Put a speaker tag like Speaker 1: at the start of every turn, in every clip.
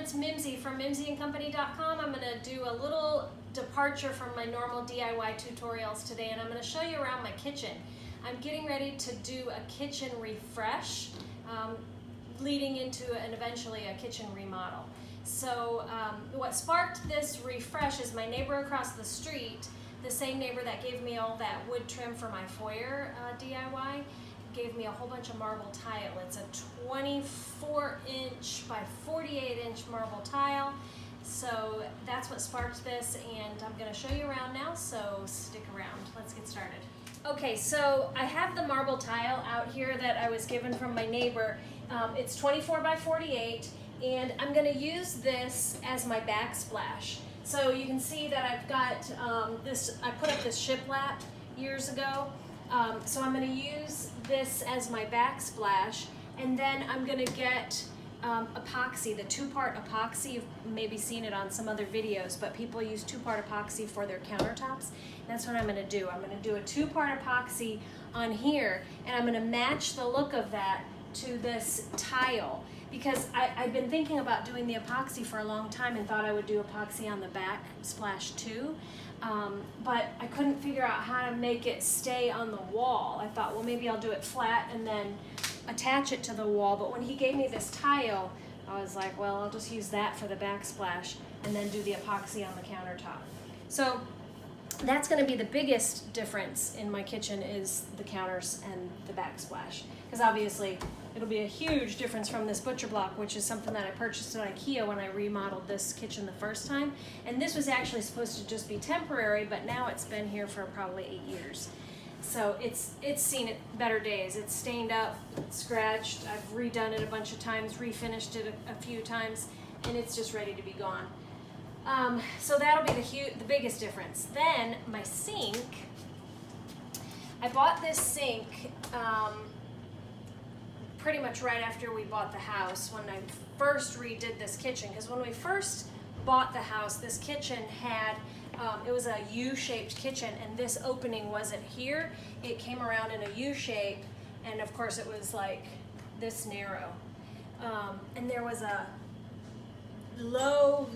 Speaker 1: it's Mimsy from mimsyandcompany.com. I'm going to do a little departure from my normal DIY tutorials today, and I'm going to show you around my kitchen. I'm getting ready to do a kitchen refresh, leading into and eventually a kitchen remodel. So what sparked this refresh is my neighbor across the street, the same neighbor that gave me all that wood trim for my foyer DIY, gave me a whole bunch of marble tile. It's a 24-inch by 48-inch marble tile. So that's what sparked this, and I'm going to show you around now, so stick around. Let's get started. Okay, so I have the marble tile out here that I was given from my neighbor. It's 24 by 48, and I'm going to use this as my backsplash. So you can see that I've got this, I put up this shiplap years ago. So I'm going to use this as my backsplash, and then I'm going to get epoxy, the two-part epoxy. You've maybe seen it on some other videos, but people use two-part epoxy for their countertops. That's what I'm going to do. I'm going to do a two-part epoxy on here, and I'm going to match the look of that to this tile, because I've been thinking about doing the epoxy for a long time and thought I would do epoxy on the backsplash too. But I couldn't figure out how to make it stay on the wall. I thought, well, maybe I'll do it flat and then attach it to the wall. But when he gave me this tile, I was like, well, I'll just use that for the backsplash and then do the epoxy on the countertop. So that's going to be the biggest difference in my kitchen, is the counters and the backsplash. Because obviously it'll be a huge difference from this butcher block, which is something that I purchased at IKEA when I remodeled this kitchen the first time. And this was actually supposed to just be temporary, but now it's been here for probably 8 years. So it's seen it better days. It's stained up, scratched. I've redone it a bunch of times, refinished it a few times, and it's just ready to be gone. So that'll be the biggest difference. Then my sink, I bought this sink pretty much right after we bought the house, when I first redid this kitchen. Because when we first bought the house, this kitchen had, it was a U-shaped kitchen, and this opening wasn't here. It came around in a U shape, and of course it was like this narrow. And there was a low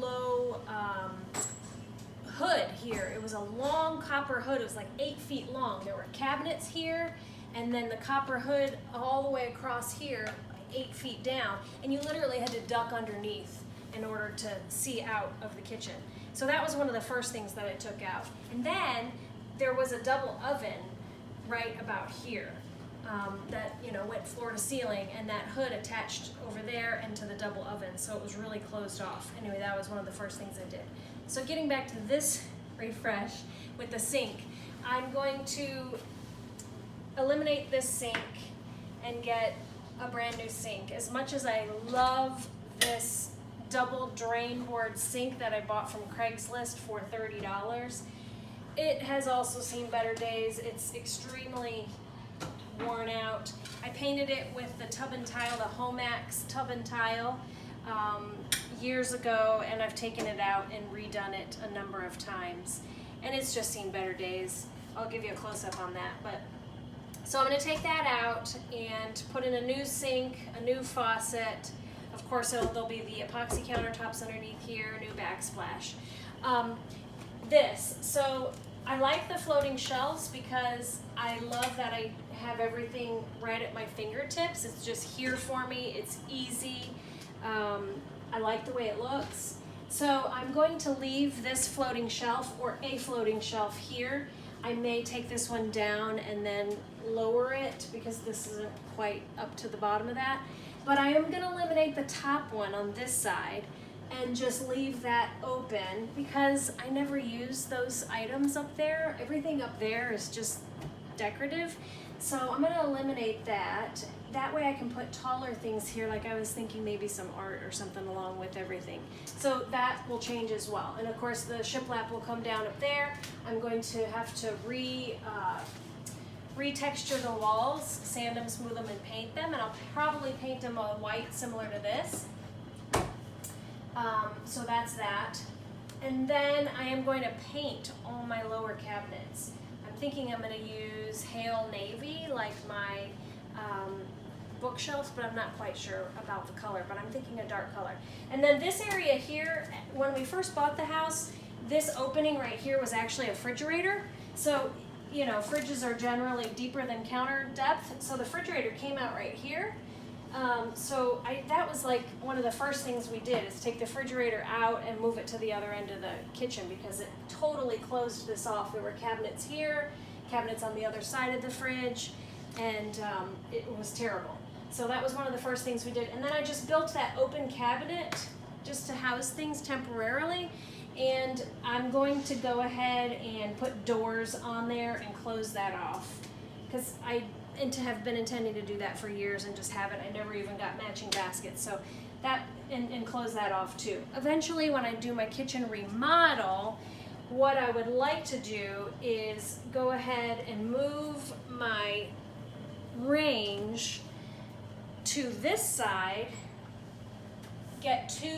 Speaker 1: hood here. It was a long copper hood. It was like 8 feet long. There were cabinets here, and then the copper hood all the way across here, 8 feet down, and you literally had to duck underneath in order to see out of the kitchen. So that was one of the first things that I took out. And then there was a double oven right about here that, you know, went floor to ceiling, and that hood attached over there into the double oven, so it was really closed off. Anyway, that was one of the first things I did. So getting back to this refresh with the sink, I'm going to eliminate this sink and get a brand new sink. As much as I love this double drain board sink that I bought from Craigslist for $30, it has also seen better days. It's extremely worn out. I painted it with the tub and tile, the Homax tub and tile, years ago, and I've taken it out and redone it a number of times, and it's just seen better days. I'll give you a close-up on that. But so I'm going to take that out and put in a new sink, a new faucet. Of course, there'll be the epoxy countertops underneath here, a new backsplash. So I like the floating shelves because I love that I have everything right at my fingertips. It's just here for me. It's easy. I like the way it looks. So I'm going to leave this floating shelf, or a floating shelf, here. I may take this one down and then lower it, because this isn't quite up to the bottom of that. But I am going to eliminate the top one on this side and just leave that open, because I never use those items up there. Everything up there is just decorative. So I'm going to eliminate that. That way I can put taller things here, like I was thinking maybe some art or something along with everything. So that will change as well. And of course the shiplap will come down up there. I'm going to have to retexture the walls, sand them, smooth them, and paint them. And I'll probably paint them a white similar to this. So that's that. And then I am going to paint all my lower cabinets. I'm thinking I'm going to use Hail Navy, like my bookshelves, but I'm not quite sure about the color, but I'm thinking a dark color. And then this area here, when we first bought the house, this opening right here was actually a refrigerator. So, you know, fridges are generally deeper than counter depth. So the refrigerator came out right here. That was like one of the first things we did, is take the refrigerator out and move it to the other end of the kitchen, because it totally closed this off. There were cabinets here, cabinets on the other side of the fridge, and it was terrible. So that was one of the first things we did. And then I just built that open cabinet just to house things temporarily. And I'm going to go ahead and put doors on there and close that off, because I have been intending to do that for years and just haven't. I never even got matching baskets. So that, and close that off too. Eventually, when I do my kitchen remodel, what I would like to do is go ahead and move my range to this side, get 2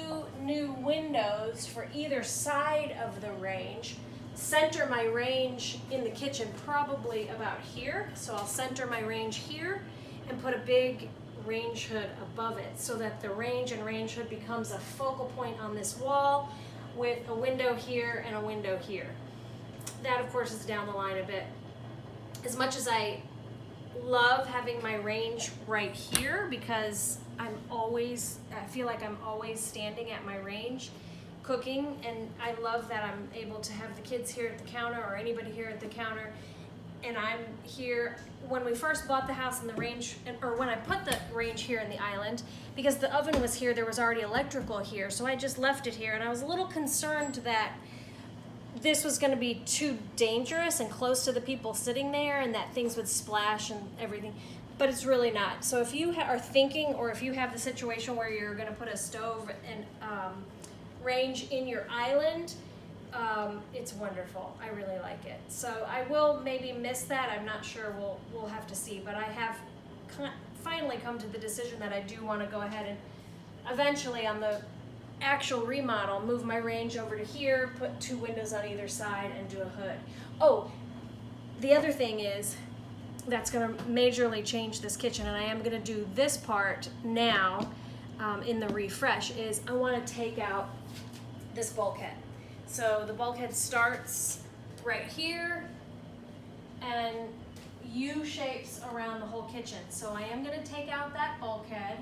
Speaker 1: new windows for either side of the range, center my range in the kitchen probably about here. So I'll center my range here and put a big range hood above it, so that the range and range hood becomes a focal point on this wall with a window here and a window here. That of course is down the line a bit. As much as I love having my range right here, because I feel like I'm always standing at my range cooking, and I love that I'm able to have the kids here at the counter or anybody here at the counter, and I'm here. When we first bought the house and the range, or when I put the range here in the island, because the oven was here, there was already electrical here, so I just left it here, and I was a little concerned that this was going to be too dangerous and close to the people sitting there, and that things would splash and everything. But it's really not. So if you are thinking, or if you have the situation where you're going to put a stove and range in your island, it's wonderful. I really like it. So I will maybe miss that. I'm not sure. We'll have to see. But I have finally come to the decision that I do want to go ahead and eventually, on the actual remodel, move my range over to here, put 2 windows on either side, and do a hood. Oh, the other thing is, that's going to majorly change this kitchen, and I am going to do this part now in the refresh, is I want to take out this bulkhead. So the bulkhead starts right here and U-shapes around the whole kitchen. So I am going to take out that bulkhead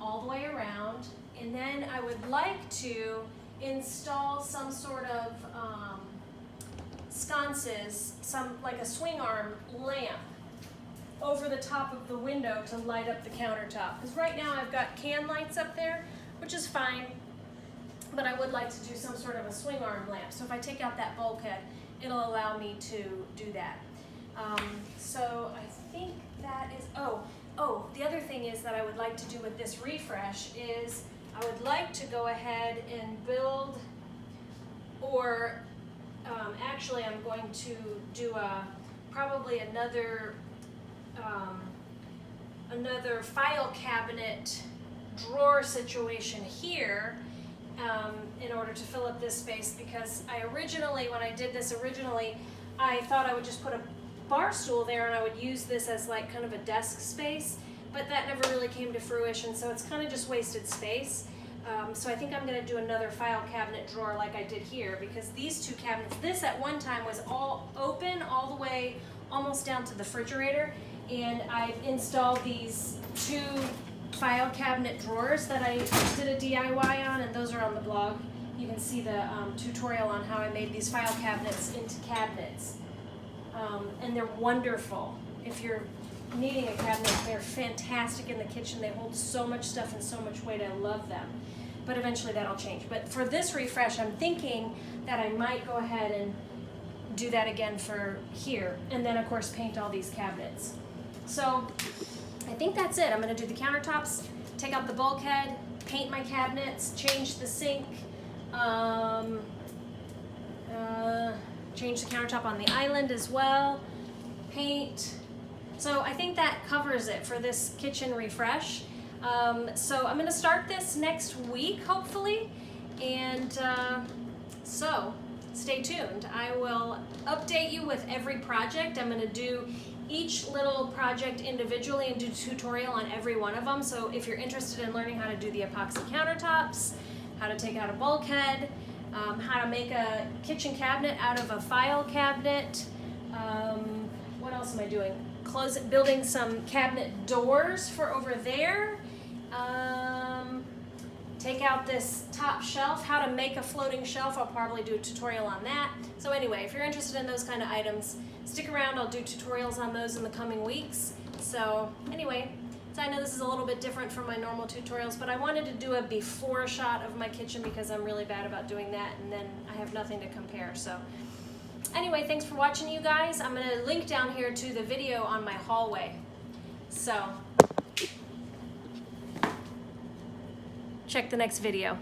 Speaker 1: all the way around, and then I would like to install some sort of sconces, like a swing arm lamp over the top of the window to light up the countertop. Because right now I've got can lights up there, which is fine, but I would like to do some sort of a swing arm lamp. So if I take out that bulkhead, it'll allow me to do that. So I think that is, the other thing is that I would like to do with this refresh is I would like to go ahead and build, or actually I'm going to do probably another file cabinet drawer situation here in order to fill up this space, because when I did this originally, I thought I would just put a bar stool there and I would use this as like kind of a desk space, but that never really came to fruition, so it's kind of just wasted space. So I think I'm going to do another file cabinet drawer like I did here, because these 2 cabinets, this at one time was all open all the way almost down to the refrigerator, and I installed these 2 file cabinet drawers that I did a DIY on, and those are on the blog. You can see the tutorial on how I made these file cabinets into cabinets. And they're wonderful. If you're needing a cabinet, they're fantastic in the kitchen. They hold so much stuff and so much weight. I love them. But eventually that'll change. But for this refresh, I'm thinking that I might go ahead and do that again for here. And then, of course, paint all these cabinets. So I think that's it. I'm going to do the countertops, take out the bulkhead, paint my cabinets, change the sink, change the countertop on the island as well, paint. So I think that covers it for this kitchen refresh. So I'm going to start this next week, hopefully, and so stay tuned. I will update you with every project. I'm going to do each little project individually and do a tutorial on every one of them. So if you're interested in learning how to do the epoxy countertops, how to take out a bulkhead, how to make a kitchen cabinet out of a file cabinet, what else am I doing? Building some cabinet doors for over there. Take out this top shelf, how to make a floating shelf. I'll probably do a tutorial on that. So anyway, if you're interested in those kind of items, stick around. I'll do tutorials on those in the coming weeks. So anyway, so I know this is a little bit different from my normal tutorials, but I wanted to do a before shot of my kitchen because I'm really bad about doing that, and then I have nothing to compare. So anyway, thanks for watching, you guys. I'm going to link down here to the video on my hallway. So check the next video.